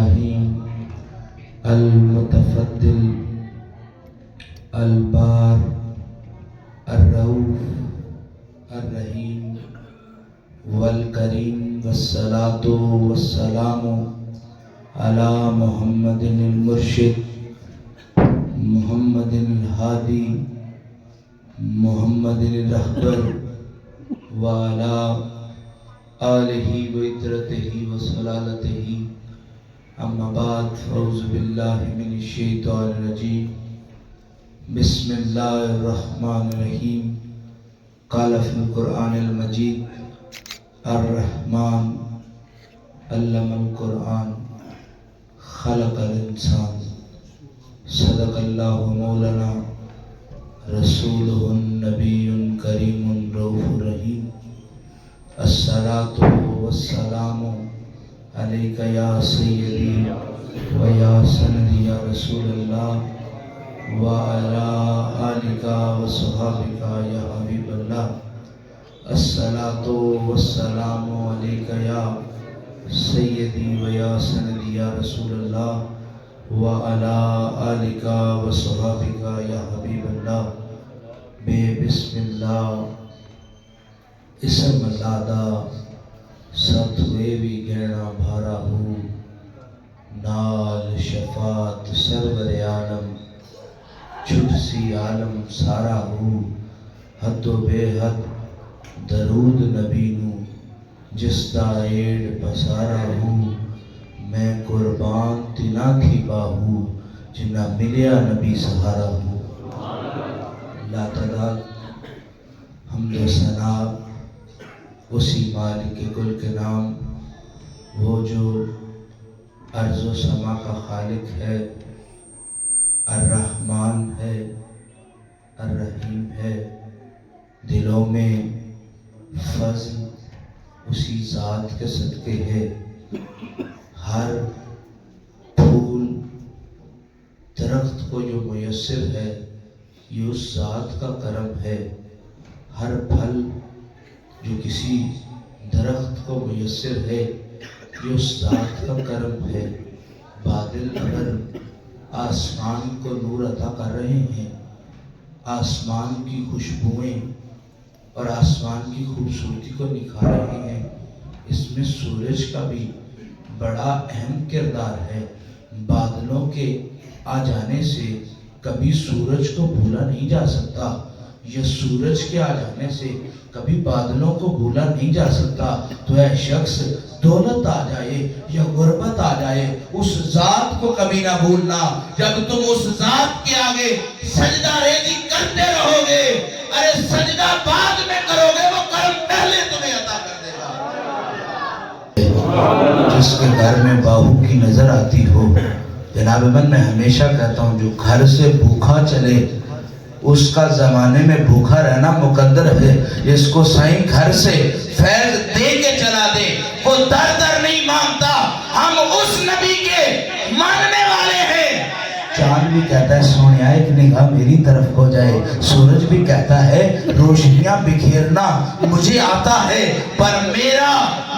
الرحیم المتفضل البار الرؤوف الرحیم والکریم والصلاة والسلام علی محمد المرشد محمد الہادی محمد الرہبر وعلی آلہ وعترتہ وصلالتہ اما بعد فاعوذ باللہ من الشیطان الرجیم بسم اللہ الرحمن الرحیم قال فی القرآن المجید الرحمن علم القرآن خلق الانسان صدق اللہ مولانا رسولہ النبی کریم رؤوف الرحیم الصلاۃ والسلام علیک یا سیدی و یا سندی یا رسول اللہ وعلی آلک و صحابک یا حبیب اللہ الصلاۃ والسلام علیک یا سیدی و یا سندی یا رسول اللہ وعلی آلک و صحابک یا حبیب اللہ بے بسم اللہ اسم زادہ ست ہوئے بھی گہنا بھارا ہو نال شفاعت سرور عالم چھٹ سی عالم سارا ہو حد و بے حد درود نبی نو جس دا ایڈ پسارا ہو میں قربان تنا تھی باہو جنہ ملیا نبی سہارا ہو لا تعداد حمد و ثنا اسی مالک کل کے نام وہ جو ارض و سما کا خالق ہے الرحمن ہے الرحیم ہے دلوں میں فضل اسی ذات کے صدقے ہے ہر پھول درخت کو جو میسر ہے یہ اس ذات کا کرم ہے ہر پھل جو کسی درخت کو میسر ہے یہ اس ذات کا کرم ہے بادل اگر آسمان کو نور عطا کر رہے ہیں آسمان کی خوشبوئیں اور آسمان کی خوبصورتی کو نکھار رہے ہیں اس میں سورج کا بھی بڑا اہم کردار ہے بادلوں کے آ جانے سے کبھی سورج کو بھولا نہیں جا سکتا یا سورج کے آ جانے سے کبھی بادلوں کو بھولا نہیں جا سکتا تو اے شخص دولت آ جائے یا غربت آ جائے اس ذات کو کبھی نہ بھولنا جب تم اس ذات کے آگے سجدہ ریزی کرتے رہو گے ارے سجدہ بعد میں کرو گے وہ کرم پہلے تمہیں عطا کر دے گا جس کے گھر میں باہو کی نظر آتی ہو جناب میں ہمیشہ کہتا ہوں جو گھر سے بھوکا چلے اس کا زمانے میں بھوکا رہنا مقدر ہے اس کو سائیں گھر سے فیض دے کے چلا دے وہ در در نہیں مانگتا ہم اس نبی کے ماننے والے ہیں چاند بھی کہتا ہے سونے ایک نگاہ میری طرف ہو جائے سورج بھی کہتا ہے روشنیاں بکھیرنا مجھے آتا ہے پر میرا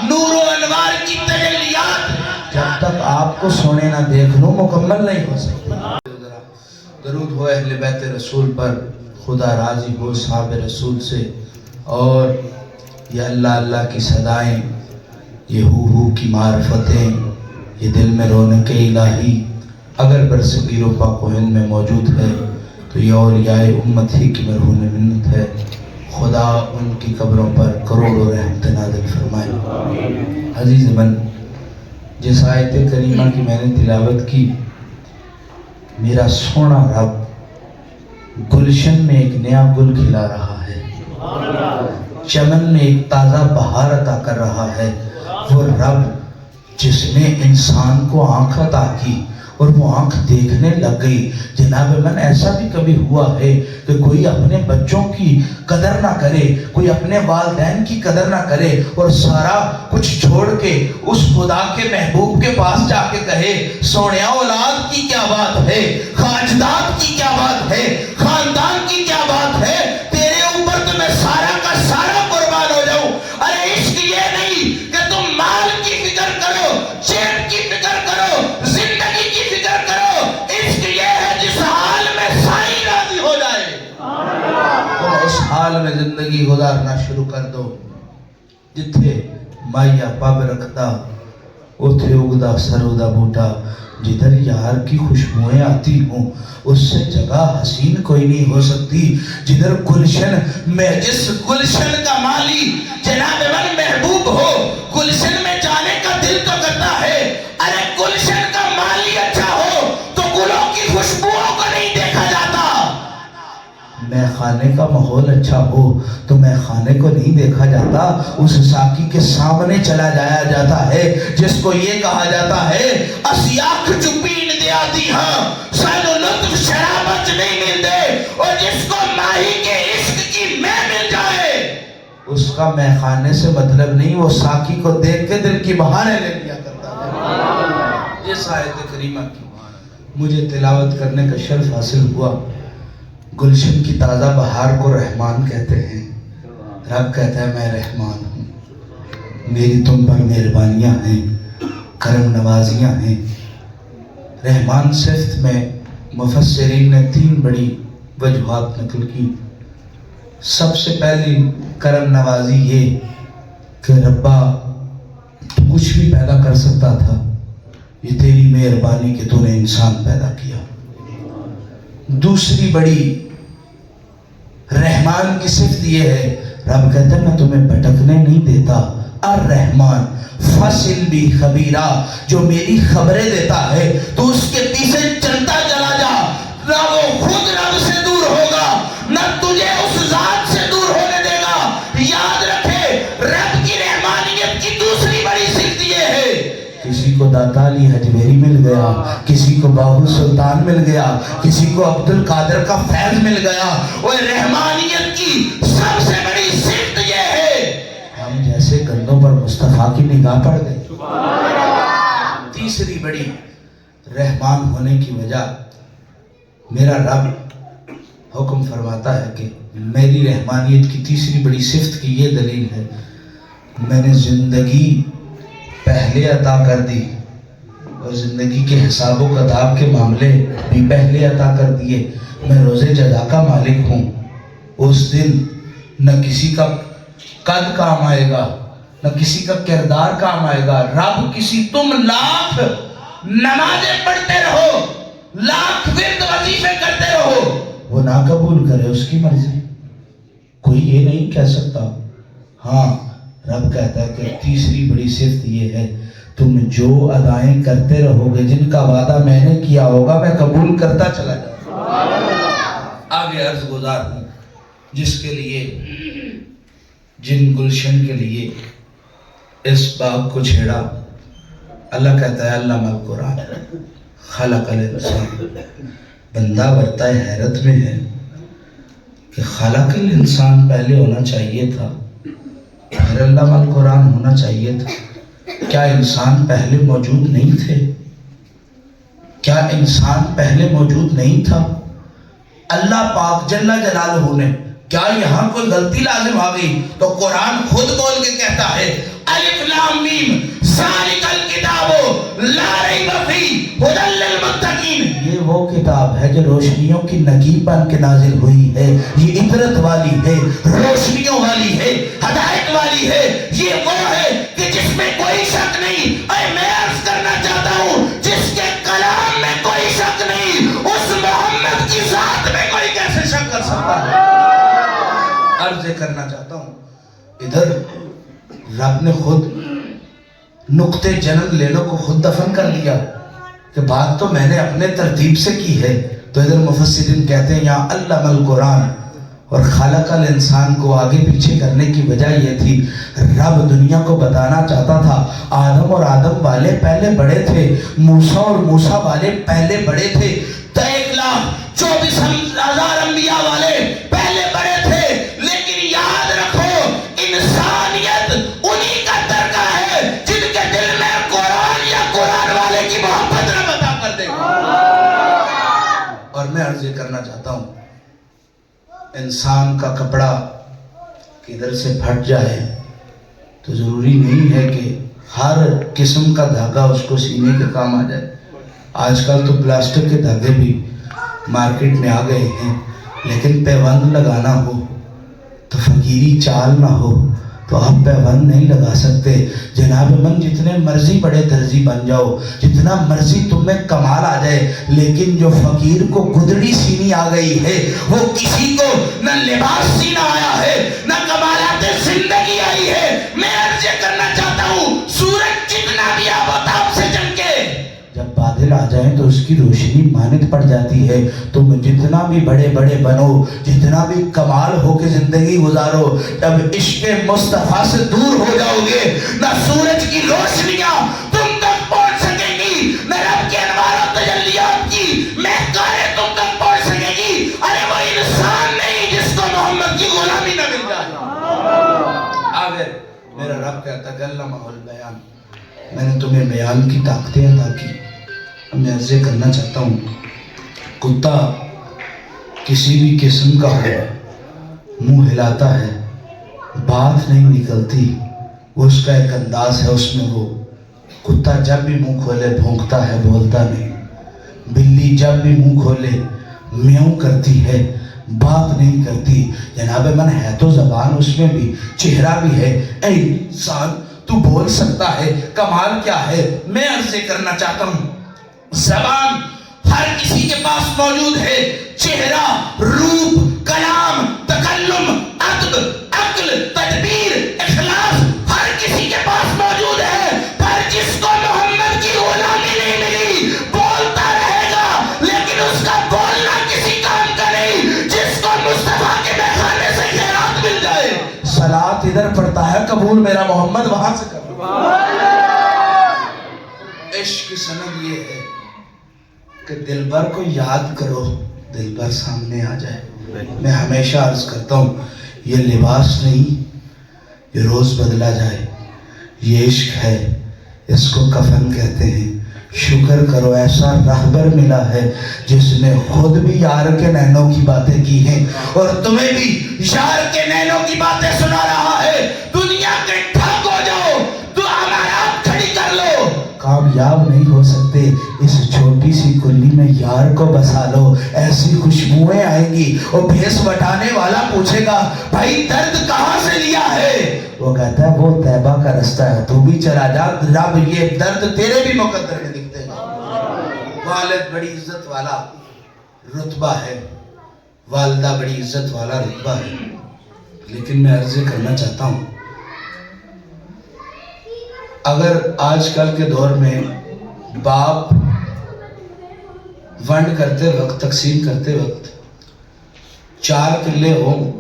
نور و انوار کی تجلیات جب تک آپ کو سونے نہ دیکھ لوں مکمل نہیں ہو سکتی درود ہو اہل بیت رسول پر خدا راضی ہو صحاب رسول سے اور یہ اللہ اللہ کی صدائیں یہ ہو کی معرفتیں یہ دل میں رونق الہی اگر برصغیر و پاک و ہند میں موجود ہے تو یہ اولیاء امت ہی کی مرہون منت ہے خدا ان کی قبروں پر کروڑوں رحمت نازل فرمائے عزیز من جس آیت کریمہ کی میں نے تلاوت کی میرا سونا رب گلشن میں ایک نیا گل کھلا رہا ہے چمن میں ایک تازہ بہار عطا کر رہا ہے وہ رب جس نے انسان کو آنکھ عطا کی اور وہ آنکھ دیکھنے لگ گئی جناب من ایسا بھی کبھی ہوا ہے کہ کوئی اپنے بچوں کی قدر نہ کرے کوئی اپنے والدین کی قدر نہ کرے اور سارا کچھ چھوڑ کے اس خدا کے محبوب کے پاس جا کے کہے سونیا اولاد کی کیا بات ہے خاجداد کی کیا بات ہے خاندان کی کیا بات ہے تیرے اوپر تو میں سارا کا سارا قربان ہو جاؤں ارے عشق یہ نہیں کہ تم مال کی فکر کرو چین کی فکر کرو زندگی گزارنا شروع کر دو. جتھے مائیا پب رکھتا اتھے اگدا سرو دا بوٹا. جدھر یار کی خوشبوئیں آتی ہوں اس سے جگہ حسین کوئی نہیں ہو سکتی. جدھر گلشن میں جس گلشن کا مالی جناب من محبوب ہو, گلشن میں جانے کا دل تو کرتا ہے. ارے گلشن کا مالی اچھا ہو تو گلوں کی خوشبوؤں کو نہیں دیکھا جاتا. میں خانے کا ماحول اچھا ہو تو میں خانے کو نہیں دیکھا جاتا. اس ساقی کے سامنے چلا جایا جاتا ہے جس کو یہ کہا جاتا ہے اسیاخ چپین دیا دی ہاں سانو لطف شرابت نہیں مل دے, اور جس کو ماہی کے عشق کی میں مل جائے اس کا میں خانے سے مطلب نہیں, وہ ساقی کو دیکھ کے دل کی بہاریں لے لیا کرتا ہے. اس آیت کریمہ کی مجھے تلاوت کرنے کا شرف حاصل ہوا. گلشن کی تازہ بہار کو رحمان کہتے ہیں. رب کہتا ہے میں رحمان ہوں, میری تم پر مہربانیاں ہیں, کرم نوازیاں ہیں. رحمان صفت میں مفسرین نے 3 بڑی وجوہات نقل کی. سب سے پہلی کرم نوازی یہ کہ ربا تو کچھ بھی پیدا کر سکتا تھا, یہ تیری مہربانی کہ تو نے انسان پیدا کیا. دوسری بڑی رحمان کی صفت یہ ہے, رب کہتا ہے میں تمہیں بھٹکنے نہیں دیتا. الرحمن فصل بھی خبیرہ, جو میری خبریں دیتا ہے تو اس کے پیچھے چلتا چلا جا. نہ وہ خود رب سے دور ہوگا نہ تجھے اس ذات سے دور ہونے دے گا. یاد رکھے رب کی رحمانیت کی دوسری بڑی صفت یہ ہے, کسی کو داتا علی حجویری مل گیا, کسی کو باہو سلطان مل گیا, کسی کو عبد القادر کا فیض مل گیا. وہ رحمانیت کی سب سے بڑی صفت یہ ہے ہم جیسے گندوں پر مصطفیٰ کی نگاہ پڑ گئی. تیسری بڑی رحمان ہونے کی وجہ, میرا رب حکم فرماتا ہے کہ میری رحمانیت کی تیسری بڑی صفت کی یہ دلیل ہے, میں نے زندگی پہلے عطا کر دی اور زندگی کے حساب و کتاب کے معاملے بھی پہلے عطا کر دیے. میں روز جزا کا مالک ہوں. اس دن نہ کسی کا قد کام آئے گا نہ کسی کا کردار کام آئے گا. رب کسی تم لاکھ نمازیں پڑھتے رہو, لاکھ ورد وظیفے کرتے رہو, وہ نہ قبول کرے اس کی مرضی. کوئی یہ نہیں کہہ سکتا. ہاں رب کہتا ہے کہ تیسری بڑی صفت یہ ہے, تم جو ادائیں کرتے رہو گے جن کا وعدہ میں نے کیا ہوگا میں قبول کرتا چلا جاؤں. آگے عرض گزار ہوں جس کے لیے جن گلشن کے لیے اس باغ کو چھیڑا. اللہ کہتا ہے علم القرآن خلق الانسان. بندہ برتائے حیرت میں ہے کہ خلق الانسان پہلے ہونا چاہیے تھا, پھر علم القرآن ہونا چاہیے تھا. کیا انسان پہلے موجود نہیں تھے؟ کیا انسان پہلے موجود نہیں تھا؟ اللہ پاک جل جلالہ نے کیا یہاں کوئی غلطی لازم آ گئی تو قرآن خود بول کے کہتا ہے الف لام میم ذالک الکتاب لا ریب فیہ ھدی للمتقین. یہ وہ کتاب ہے جو روشنیوں کی نگین بن کے نازل ہوئی ہے. یہ عبرت والی ہے, روشنیوں والی ہے, ہدایت والی ہے. یہ وہ ہے کہ جس میں کوئی شک نہیں. اے میں عرض کرنا چاہتا ہوں جس کے کلام میں کوئی شک نہیں, اس محمد کی ذات میں کوئی کیسے شک کر سکتا ہے؟ عرض کرنا چاہتا ہوں ادھر رب نے خود نقطے جنم لیلوں کو خود دفن کر دیا کہ بات تو میں نے اپنے ترتیب سے کی ہے. تو ادھر مفسرین کہتے ہیں یہاں علم القرآن اور خلق الانسان کو آگے پیچھے کرنے کی وجہ یہ تھی, رب دنیا کو بتانا چاہتا تھا آدم اور آدم والے پہلے بڑے تھے, موسیٰ اور موسیٰ والے پہلے بڑے تھے, 1,24,000 انبیاء والے پہلے بڑے تھے. لیکن یاد رکھو انسانیت انہی کا درجہ ہے جن کے دل میں قرآن یا قرآن والے کی محبت نہ بتا کر دے گا. اور میں عرض یہ کرنا چاہتا ہوں انسان کا کپڑا کدھر سے پھٹ جائے تو ضروری نہیں ہے کہ ہر قسم کا دھاگا اس کو سینے کے کام آ جائے. آج کل تو پلاسٹک کے دھاگے بھی مارکیٹ میں آ گئے ہیں, لیکن پیوند لگانا ہو تو فقیری چال نہ ہو تو آپ پیوند نہیں لگا سکتے. جناب من جتنے مرضی بڑے درزی بن جاؤ, جتنا مرضی تم میں کمال آ جائے, لیکن جو فقیر کو گدڑی سینی آ گئی ہے وہ کسی کو نہ لباس سینا آیا ہے نہ کمالات زندگی آئی ہے. میں عرض کرنا چاہتا ہوں سورج جتنا بھی آفتاب سے چمکے, جب بادل آ جائیں تو اس کی روشنی مانند پڑ جاتی ہے. تم جتنا بھی بڑے بڑے بنو, جتنا بھی کمال ہو کے زندگی گزارو, جب عشق مصطفیٰ سے دور ہو جاؤ گے نہ سورج کی روشنیاں تم تک پہنچ سکیں گی, نہ رب کے انوار و تجلیات کی مہکاریں تم تک پہنچ سکیں گی. ارے وہ انسان نہیں جس کو محمد کی غلامی نہ مل جائے. آخر میرا رب کہتا کلمہ البیان, میں نے تمہیں بیان کی طاقتیں عطا کی. میں عرض کرنا چاہتا ہوں کتا کسی بھی قسم کا ہو, منہ ہلاتا ہے, بات نہیں نکلتی, وہ اس کا ایک انداز ہے, اس میں وہ کتا جب بھی منہ کھولے بھونکتا ہے, بولتا نہیں. بلی جب بھی منہ کھولے میوں کرتی ہے, بات نہیں کرتی. جناب من ہے تو زبان اس میں بھی, چہرہ بھی ہے. اے انسان تو بول سکتا ہے, کمال کیا ہے؟ میں عرض کرنا چاہتا ہوں زبان ہر کسی کے پاس موجود ہے, چہرہ, روپ, کلام, تکلم, ادب, عقل, تدبیر, اخلاص ہر کسی کے پاس موجود ہے. پر جس کو محمد کی غلامی نہیں ملی بولتا رہے گا, لیکن اس کا بولنا کسی کام کا نہیں. جس کو مصطفیٰ کے میخانے سے خیرات مل جائے, صلات ادھر پڑھتا ہے, قبول میرا محمد وہاں سے کر. عشق کی سند یہ ہے کہ دلبر کو یاد کرو, دلبر سامنے آ جائے. میں ہمیشہ عرض کرتا ہوں یہ لباس نہیں, یہ روز بدلا جائے. یہ عشق ہے, اس کو کفن کہتے ہیں. شکر کرو ایسا رہبر ملا ہے جس نے خود بھی یار کے نینوں کی باتیں کی ہیں اور تمہیں بھی یار کے نینوں کی باتیں سنا رہا ہے. دنیا کے ٹھگ ہو جاؤ تو ہمارا کھڑی کر لو, کامیاب نہیں ہو سکتے. اس چھوٹی سی کلی میں یار کو بسا لو, ایسی خوشبوئیں آئیں گی. اور بھیس بٹانے والا پوچھے گا بھائی درد کہاں سے لیا ہے, وہ کہتا ہے وہ طیبہ کا رستہ ہے, تو بھی چلا جا, رب یہ درد تیرے بھی مقدر میں دکھتے گا. والد بڑی عزت والا رتبہ ہے, والدہ بڑی عزت والا رتبہ ہے. لیکن میں عرض کرنا چاہتا ہوں اگر آج کل کے دور میں باپ ونڈ کرتے وقت, تقسیم کرتے وقت 4 کلے ہوں,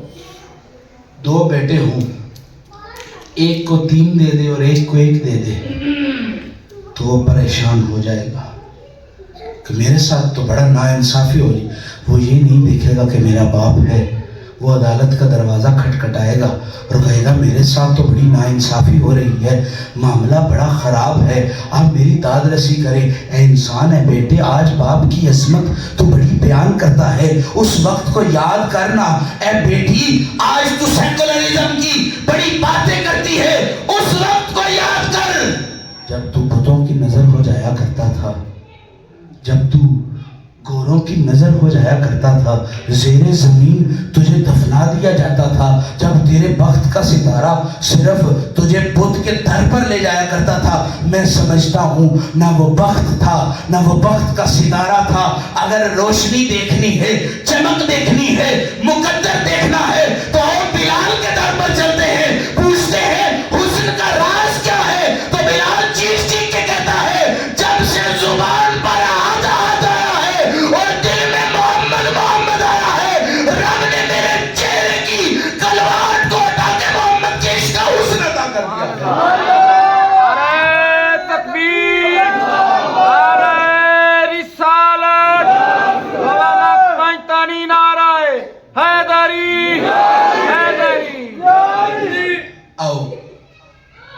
2 بیٹے ہوں, ایک کو 3 دے دے اور ایک کو 1 دے دے, تو وہ پریشان ہو جائے گا کہ میرے ساتھ تو بڑا ناانصافی ہو رہی. وہ یہ نہیں دیکھے گا کہ میرا باپ ہے, وہ عدالت کا دروازہ کھٹکھٹائے گا اور کہے گا میرے ساتھ تو بڑی ناانصافی ہو رہی ہے, معاملہ بڑا خراب ہے, آپ میری داد رسی کریں. اے انسان, ہے بیٹے, آج باپ کی عظمت تو بڑی بیان کرتا ہے, اس وقت کو یاد کرنا. اے بیٹی, آج تو سیکولرزم کی بڑی باتیں کرتی ہے, اس وقت کو یاد کر جب تو بتوں کی نظر ہو جایا کرتا تھا, جب تو گوروں کی نظر ہو جایا کرتا تھا, زیر زمین تجھے دفنا دیا جاتا تھا, جب تیرے بخت کا ستارہ صرف تجھے بت کے در پر لے جایا کرتا تھا. میں سمجھتا ہوں نہ وہ بخت تھا نہ وہ بخت کا ستارہ تھا. اگر روشنی دیکھنی ہے, چمک دیکھنی ہے, مقدر دیکھنا ہے تو ہم بلال کے در پر چلتے ہیں, پوچھتے ہیں حسن کا راز کیا ہے, تو بلال چیخ چیخ کے کہتا ہے جب سے زبان پر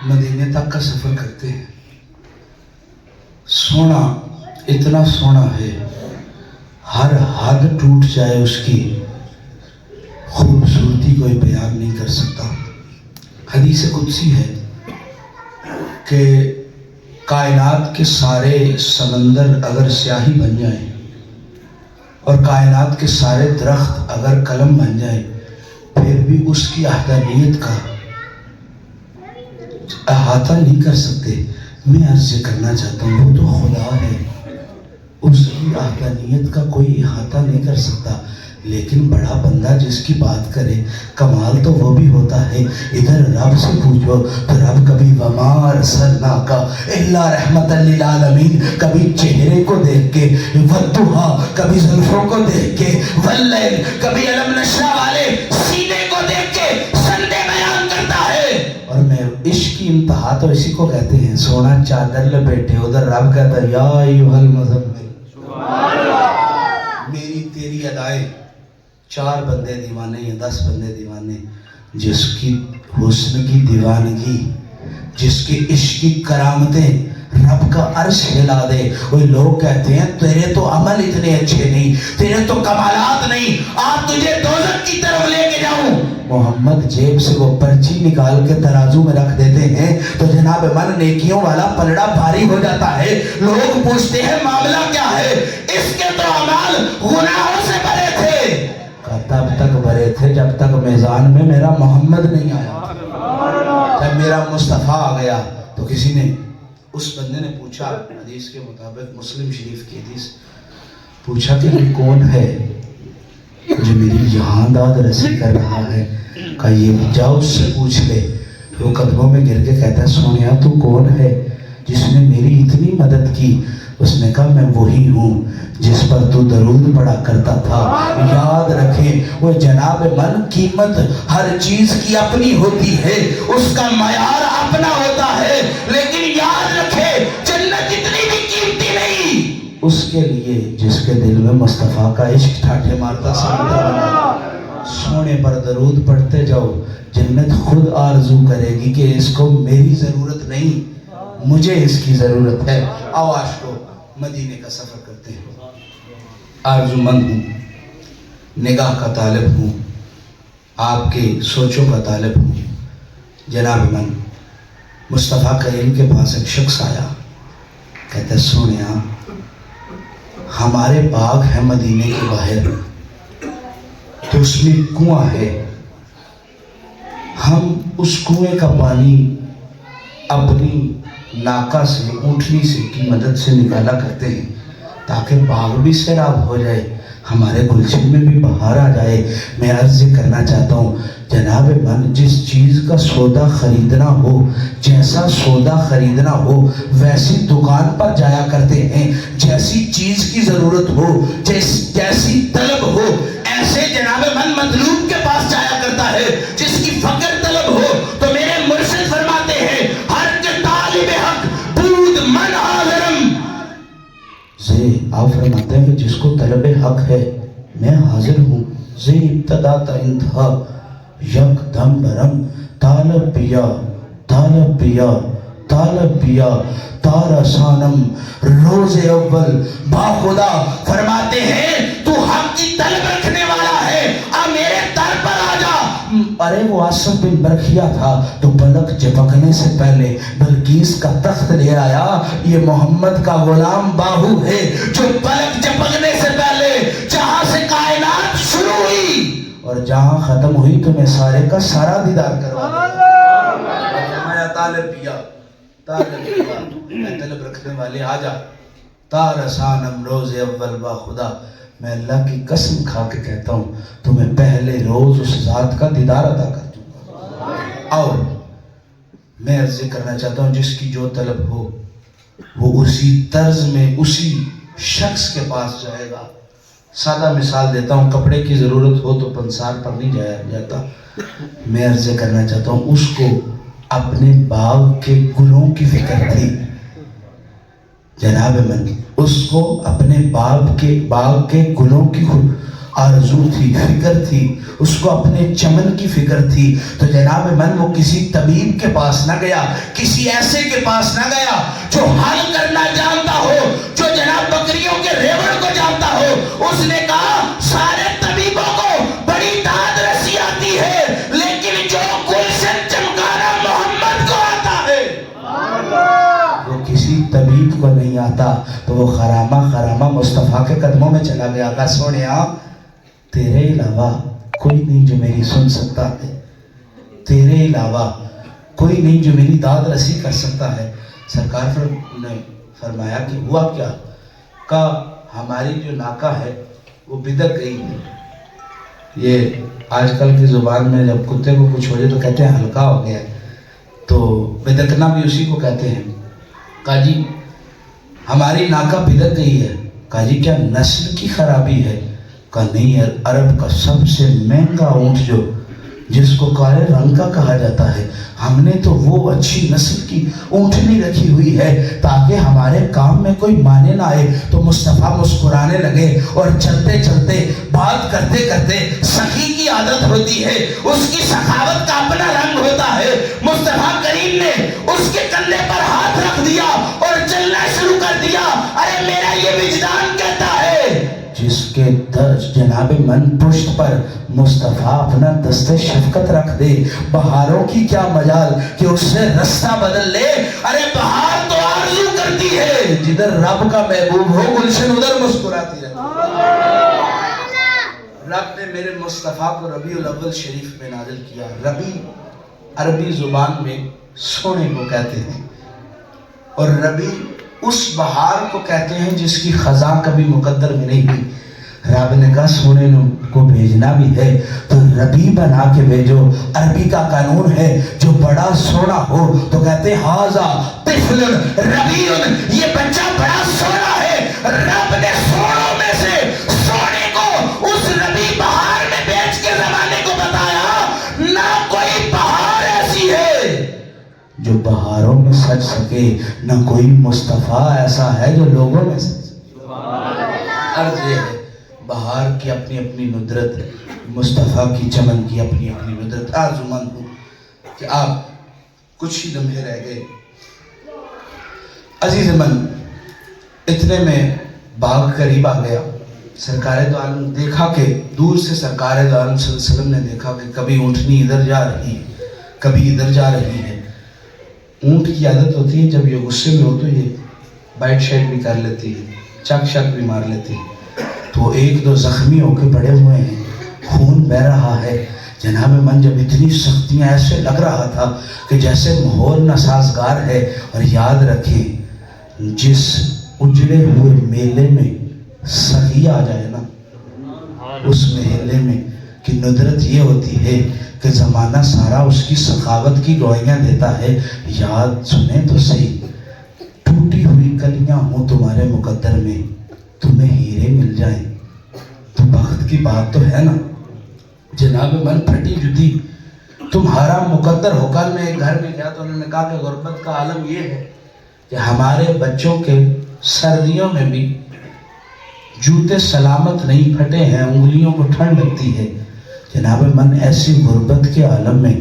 مدینے تک کا سفر کرتے ہیں. سونا اتنا سونا ہے, ہر حد ٹوٹ جائے اس کی خوبصورتی کوئی بیان نہیں کر سکتا. حدیث قدسی ہے کہ کائنات کے سارے سمندر اگر سیاہی بن جائیں اور کائنات کے سارے درخت اگر قلم بن جائیں, پھر بھی اس کی احاطہ کا احاطہ نہیں کر سکتے. میں عرض کرنا چاہتا ہوں وہ تو خدا ہے, اس کی احاطہ کا کوئی احاطہ نہیں کر سکتا. لیکن بڑا بندہ جس کی بات کرے کمال تو وہ بھی ہوتا ہے. ادھر رب سے پوچھو تو رب کبھی وما ارسلناک الا رحمۃ للعالمین, کبھی چہرے کو دیکھ کے, والضحیٰ کبھی زلفوں کو دیکھ کے, واللیل کبھی علم نشرح والے سینے کو دیکھ کے سندے بیان کرتا ہے. اور میں عشق کی انتہا تو اسی کو کہتے ہیں, سونا چادر لپیٹے ادھر رب کہتا ہے یا ایھا المزمل. میری تیری ادائیں 4 بندے دیوانے یا 10 بندے دیوانے, جس کی حسن کی دیوانگی, جس کی عشق کی کرامتیں رب کا عرش ہلا دے. وہ لوگ کہتے ہیں تیرے تو عمل اتنے اچھے نہیں, تیرے تو کمالات نہیں, آپ تجھے دوزخ کی طرف لے کے جاؤں. محمد جیب سے وہ پرچی نکال کے ترازو میں رکھ دیتے ہیں تو جناب من نیکیوں والا پلڑا بھاری ہو جاتا ہے. لوگ پوچھتے ہیں معاملہ کیا ہے, اس کے تو اعمال گناہوں سے بھرے تھے. تب تک بھرے تھے جب تک میزان میں میرا محمد نہیں آیا. جب میرا مصطفیٰ آ گیا تو کسی نے, اس بندے نے پوچھا, حدیث کے مطابق مسلم شریف کی حدیث, پوچھا کہ یہ کون ہے جو میری یہاں داد رسی کر رہا ہے. کہا یہ جاؤ اس سے پوچھ لے. وہ قدموں میں گر کے کہتا ہے سونیا تو کون ہے جس نے میری اتنی مدد کی. اس نے کہا میں وہی ہوں جس پر تو درود پڑھا کرتا تھا. یاد رکھیں وہ جناب من قیمت ہر چیز کی اپنی ہوتی ہے, اس کا معیار اپنا ہوتا ہے, لیکن یاد رکھیں جنت اتنی بھی قیمتی نہیں اس کے لیے جس کے دل میں مصطفیٰ کا عشق ٹھاٹھے مارتا سمجھتا بنا. سونے پر درود پڑھتے جاؤ, جنت خود آرزو کرے گی کہ اس کو میری ضرورت نہیں, مجھے اس کی ضرورت ہے. آواز کو مدینے کا سفر کرتے ہیں. آرزو مند ہوں, نگاہ کا طالب ہوں, آپ کے سوچوں کا طالب ہوں. جناب من مصطفیٰ کریم کے پاس ایک شخص آیا, کہتا ہے سونیا ہمارے باغ ہے مدینے کے باہر, تو اس میں کنواں ہے, ہم اس کنویں کا پانی اپنی ناکا سے اونٹنی سے کی مدد سے نکالا کرتے ہیں تاکہ باغ بھی سیراب ہو جائے, ہمارے گلشن میں بھی بہار آ جائے. میں عرض کرنا چاہتا ہوں جناب من جس چیز کا سودا خریدنا ہو, جیسا سودا خریدنا ہو ویسی دکان پر جایا کرتے ہیں, جیسی چیز کی ضرورت ہو, جیسی طلب ہو, ایسے جناب من مطلوب کے پاس جایا کرتا ہے. جس کی فقر طلب ہو تو میرے مرشد فرماتے ہیں ہر کے طالب حق بود من حاضرم. آپ فرماتے ہیں جس کو طلب حق ہے میں حاضر ہوں. زی ابتدا تا انتہا یک دم برم, طالب بیا طالب بیا طالب بیا تارا سانم روز اول با خدا. فرماتے ہیں تو حق کی طلب رکھنے والا ہے, اب میرے در پر آ جا. ارے وہ آصف بن برخیا تھا تو پلک جھپکنے سے پہلے بلقیس کا تخت لے آیا. یہ محمد کا غلام باہو ہے جو پلک جھپکنے سے پہلے جہاں سے کائنات شروع ہوئی اور جہاں ختم ہوئی تمہیں سارے کا سارا دیدار کروا دیا. میں طالب پیا طالب پیا, میں طلب رکھنے والے آ جا. تارسانم روز اول با خدا, میں اللہ کی قسم کھا کے کہتا ہوں تمہیں پہلے روز اس ذات کا دیدار عطا کر دوں گا. اور میں عرض کرنا چاہتا ہوں جس کی جو طلب ہو وہ اسی طرز میں اسی شخص کے پاس جائے گا. سادہ مثال دیتا ہوں, کپڑے کی ضرورت ہو تو پنسار پر نہیں جایا جاتا. میں عرض کرنا چاہتا ہوں اس کو اپنے باغ کے گلوں کی فکر تھی. جناب من اس کو اپنے باغ کے گلوں کی آرزو تھی, فکر تھی, اس کو اپنے چمن کی فکر تھی. تو جناب من وہ کسی طبیب کے پاس نہ گیا, کسی ایسے کے پاس نہ گیا جو حل کرنا جانتا ہو, جو جناب بکریوں کے ریوڑ کو جانتا ہو. اس نے کہا سارے طبیبوں کو بڑی داد رسی آتی ہے, لیکن جو گلشن چمکانا محمد کو آتا ہے وہ کسی طبیب کو نہیں آتا. تو وہ خرامہ مصطفیٰ کے قدموں میں چلا گیا. کہا سونیا تیرے علاوہ کوئی نہیں جو میری سن سکتا ہے، تیرے علاوہ کوئی نہیں جو میری داد رسی کر سکتا ہے۔ سرکار نے فرمایا کہ ہوا کیا؟ کہا ہماری جو ناکہ ہے وہ بدک گئی ہے۔ یہ آج کل کی زبان میں جب کتے کو کچھ ہو جائے تو کہتے ہیں ہلکا ہو گیا ہے، تو بدکنا بھی اسی کو کہتے ہیں۔ کہا جی ہماری ناکہ بدک گئی ہے۔ کہا جی کیا نسل کی خرابی ہے؟ کہا نہیں، عرب کا سب سے مہنگا اونٹ جو جس کو کالے رنگ کا کہا جاتا ہے، ہم نے تو وہ اچھی نسل کی اونٹنی رکھی ہوئی ہے تاکہ ہمارے کام میں کوئی مانے نہ آئے۔ تو مصطفیٰ مسکرانے لگے اور چلتے چلتے بات کرتے کرتے، سخی کی عادت ہوتی ہے، اس کی سخاوت کا اپنا رنگ ہوتا ہے، مصطفیٰ کریم نے اس کے کندھے پر ہاتھ رکھ دیا اور چلنا شروع کر دیا۔ ارے میرا یہ وجدان کہتا ہے جس کے جناب من پشت پر مصطفیٰ اپنا دست شفقت رکھ دے، بہاروں کی کیا مجال کہ اس سے رستہ بدل لے۔ ارے بہار تو آرزو کرتی ہے جدھر رب کا محبوب ہو، گلشن ادھر مسکراتی رہتی ہے۔ رب نے میرے مصطفیٰ کو ربیع الاول شریف میں نازل کیا۔ ربیع عربی زبان میں سونے کو کہتے ہیں، اور ربیع اس بہار کو کہتے ہیں جس کی خزاں کبھی مقدر میں نہیں ہوئی۔ رب نے کہا سونے کو بھیجنا بھی ہے تو ربیع بنا کے بھیجو۔ عربی کا قانون ہے جو بڑا سونا ہو تو کہتے ہیں ھذا طفل ربیع، یہ بچہ بڑا سونا ہے۔ رب نے سونوں میں سے سونے کو اس ربیع بہار میں بیچ کے زمانے کو بتایا نہ کوئی بہار ایسی ہے جو بہاروں میں سج سکے، نہ کوئی مصطفیٰ ایسا ہے جو لوگوں میں سج سکے۔ عرض یہ ہے بہار کی اپنی اپنی ندرت، مصطفیٰ کی چمن کی اپنی اپنی ندرت۔ آرزومند ہوں کہ آپ کچھ ہی لمحے رہ گئے۔ عزیز من، اتنے میں باغ قریب آ گیا۔ سرکار دو عالم دیکھا کہ دور سے سرکار دو عالم صلی اللہ علیہ وسلم نے دیکھا کہ کبھی اونٹنی ادھر جا رہی ہے، کبھی ادھر جا رہی ہے۔ اونٹ کی عادت ہوتی ہے جب یہ غصے میں ہو تو یہ بائٹ شائٹ بھی کر لیتی ہے، چک شک بھی مار لیتی ہے۔ تو ایک دو زخمی ہو کے پڑے ہوئے ہیں، خون بہ رہا ہے۔ جناب من جب اتنی سختیاں، ایسے لگ رہا تھا کہ جیسے ماحول ناسازگار ہے۔ اور یاد رکھیں جس اجڑے ہوئے میلے میں سخی آ جائے نا، اس میلے میں کی ندرت یہ ہوتی ہے کہ زمانہ سارا اس کی سخاوت کی گوائیاں دیتا ہے۔ یاد سنیں تو صحیح، ٹوٹی ہوئی کلیاں ہوں تمہارے مقدر میں، تمہیں ہیرے مل جائیں تو بخت کی بات تو ہے نا۔ جناب من پھٹی جوتی تمہارا مقدر ہو۔ کل میں ایک گھر میں گیا تو انہوں نے کہا کہ غربت کا عالم یہ ہے کہ ہمارے بچوں کے سردیوں میں بھی جوتے سلامت نہیں پھٹے ہیں، انگلیوں کو ٹھنڈ لگتی ہے۔ جناب من ایسی غربت کے عالم میں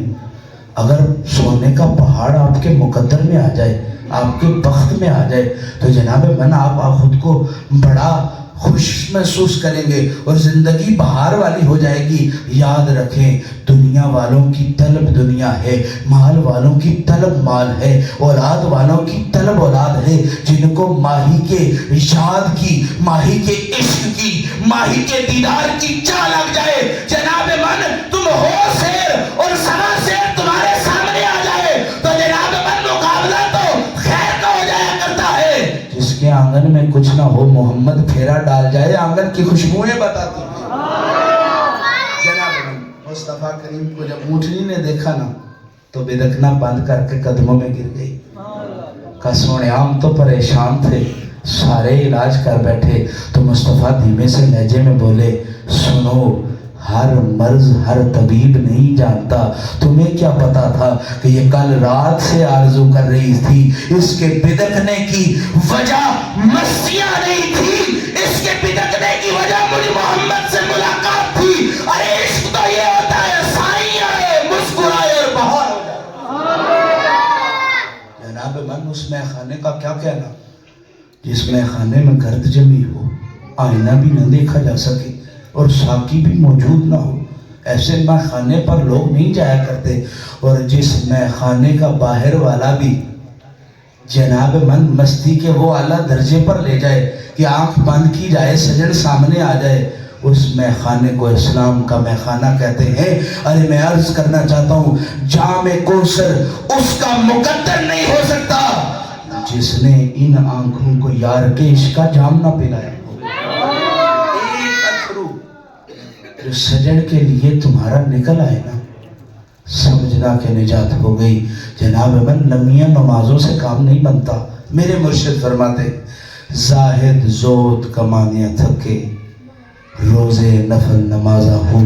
اگر سونے کا پہاڑ آپ کے مقدر میں آ جائے، آپ کے بخت میں آ جائے تو جناب من آپ خود کو بڑا خوش محسوس کریں گے اور زندگی بہار والی ہو جائے گی۔ یاد رکھیں دنیا والوں کی طلب دنیا ہے، مال والوں کی طلب مال ہے، اولاد والوں کی طلب اولاد ہے۔ جن کو ماہی کے یاد کی، ماہی کے عشق کی، ماہی کے دیدار کی چاہ لگ جائے، جناب من تم ہو سیر اور سما سیر تمہارے سامنے آ جائے تو جناب من مقابلہ تو خیر کا ہو جایا کرتا ہے۔ جس کے آنگن میں کچھ نہ ہو محمد پھیرا ڈال جائے، آنگن کی خوشبوئیں بتاتی ہیں۔ جناب مصطفیٰ کریم کو جب اونٹنی نے دیکھا نا تو بدکنا بند کر کے قدموں میں گر گئی۔ کہا سونے ہم تو پریشان تھے، سارے علاج کر بیٹھے۔ تو مصطفیٰ دھیمے سے لہجے میں بولے سنو، ہر مرض ہر طبیب نہیں جانتا، تمہیں کیا پتا تھا کہ یہ کل رات سے آرزو کر رہی تھی۔ اس کے بدکنے کی وجہ مستیاں نہیں تھی، اس کے بدکنے کی وجہ مجھ محمد سے ملاقات تھی۔ ارے عشق تو یہ ہوتا ہے سائیں آئے مسکرائے اور بہار ہو جائے۔ جناب من اس میں خانے کا کیا کہنا جس میں خانے میں گرد جمی ہو، آئینہ بھی نہ دیکھا جا سکے اور ساقی بھی موجود نہ ہو، ایسے مے خانے پر لوگ نہیں جایا کرتے۔ اور جس مے خانے کا باہر والا بھی جناب من مستی کے وہ اعلیٰ درجے پر لے جائے کہ آنکھ بند کی جائے سجن سامنے آ جائے، اس میں خانے کو اسلام کا میں خانہ کہتے ہیں۔ ارے میں عرض کرنا چاہتا ہوں جام کوثر اس کا مقدر نہیں ہو سکتا جس نے ان آنکھوں کو یار کے عشق کا جام نہ پلایا ہو۔ ایک اتھرو جو سجن کے لیے تمہارا نکل آئے نا، سمجھنا کہ نجات ہو گئی۔ جناب من لمحیاں نمازوں سے کام نہیں بنتا۔ میرے مرشد فرماتے زاہد زود کمانیاں تھکے روزے نفل نمازہ ہو،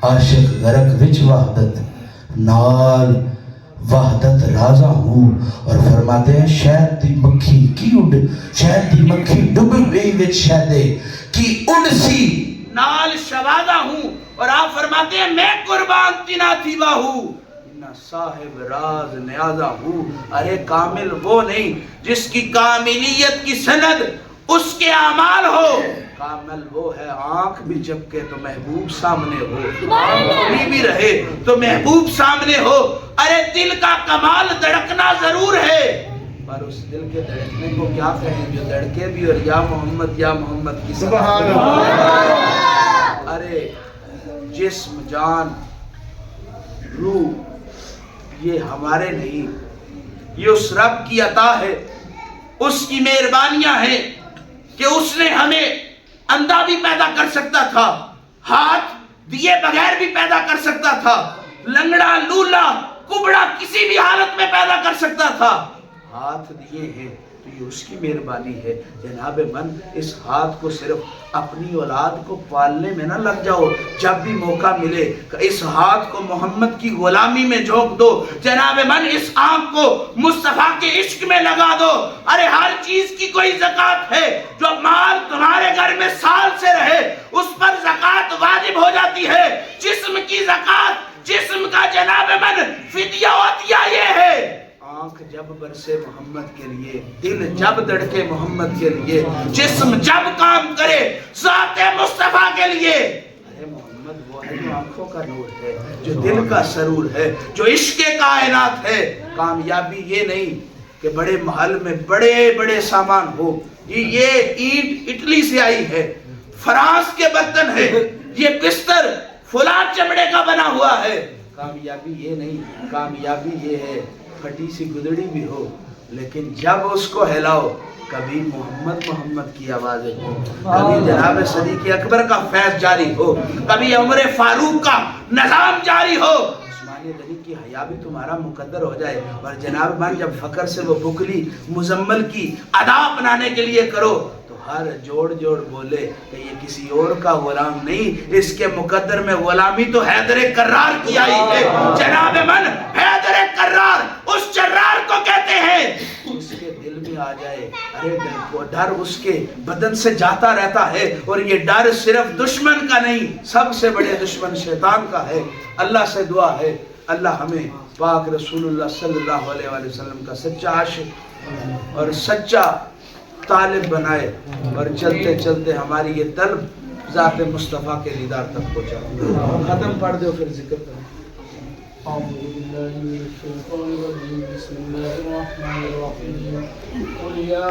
عاشق غرق وچ وحدت نال وحدت رازہ ہوں۔ اور فرماتے ہیں شہد دی مکھی کی اڑ، شہد دی مکھی ڈب گئی وچ شہدے کی اڑ سی نال شوادہ ہوں۔ اور آپ فرماتے ہیں میں قربان تینا تھیوا ہوں، نہ صاحب راز نیازہ ہوں۔ ارے کامل وہ نہیں جس کی کاملیت کی سند اس کے اعمال ہو، کامل وہ ہے آنکھ بھی جھپکے تو محبوب سامنے ہو، آنکھ بھی رہے تو محبوب سامنے ہو۔ ارے دل کا کمال دھڑکنا ضرور ہے، پر اس دل کے دھڑکنے کو کیا کہیں جو دھڑکے بھی اور یا محمد کی سبحان اللہ۔ ارے جسم جان روح یہ ہمارے نہیں، یہ اس رب کی عطا ہے، اس کی مہربانیاں ہیں کہ اس نے ہمیں اندھا بھی پیدا کر سکتا تھا، ہاتھ دیے بغیر بھی پیدا کر سکتا تھا، لنگڑا لولا کبڑا کسی بھی حالت میں پیدا کر سکتا تھا، ہاتھ دیے ہیں تو یہ اس کی مہربانی ہے۔ جناب من اس ہاتھ کو صرف اپنی اولاد کو پالنے میں نہ لگ جاؤ، جب بھی موقع ملے اس ہاتھ کو محمد کی غلامی میں جھونک دو۔ جناب من اس آنکھ کو مصطفیٰ کے عشق میں لگا دو۔ ارے ہر چیز کی کوئی زکوٰۃ ہے، جو مال تمہارے گھر میں سال سے رہے اس پر زکوٰۃ واجب ہو جاتی ہے۔ جسم کی زکوٰۃ، جسم کا جناب من فدیہ و عطیہ یہ ہے، آنکھ جب برسے محمد کے لیے، دل جب دھڑکے محمد کے لیے، جسم جب کام کرے ذات مصطفیٰ کے لیے۔ ارے محمد وہ ہے جو آنکھوں کا نور ہے، جو دل کا سرور ہے، جو عشق کائنات ہے۔ کامیابی یہ نہیں کہ بڑے محل میں بڑے بڑے سامان ہو، یہ اینٹ اٹلی سے آئی ہے، فرانس کے برتن ہے، یہ بستر فلاں چمڑے کا بنا ہوا ہے۔ کامیابی یہ نہیں، کامیابی یہ ہے پھٹی سی گدڑی بھی ہو لیکن جب اس کو ہلاؤ کبھی محمد کی آوازیں ہو، کبھی جناب صدیق اکبر کا فیض جاری ہو، کبھی عمر فاروق کا نظام جاری ہو، عثمان غنی کی حیا بھی تمہارا مقدر ہو جائے۔ اور جناب من جب فقر سے وہ بکلی مزمل کی ادا اپنانے کے لیے کرو تو ہر جوڑ بولے کہ یہ کسی اور کا غلام نہیں، اس کے مقدر میں غلامی تو حیدر کرار کی آئی ہے۔ جناب من حیدر کرار اس جرار کو کہتے ہیں اس کے دل میں آ جائے، ارے ڈر اس کے بدن سے جاتا رہتا ہے۔ اور یہ ڈر صرف دشمن کا نہیں، سب سے بڑے دشمن شیطان کا ہے۔ اللہ سے دعا ہے اللہ ہمیں پاک رسول اللہ صلی اللہ علیہ وآلہ وسلم کا سچا عاشق اور سچا طالب بنائے، اور چلتے چلتے ہماری یہ طلب ذات مصطفیٰ کے دیدار تک پہنچا۔ ختم پڑھ دو پھر ذکر کریں۔ أعوذ بالله من الشيطان الرجيم بسم الله الرحمن الرحيم قل يا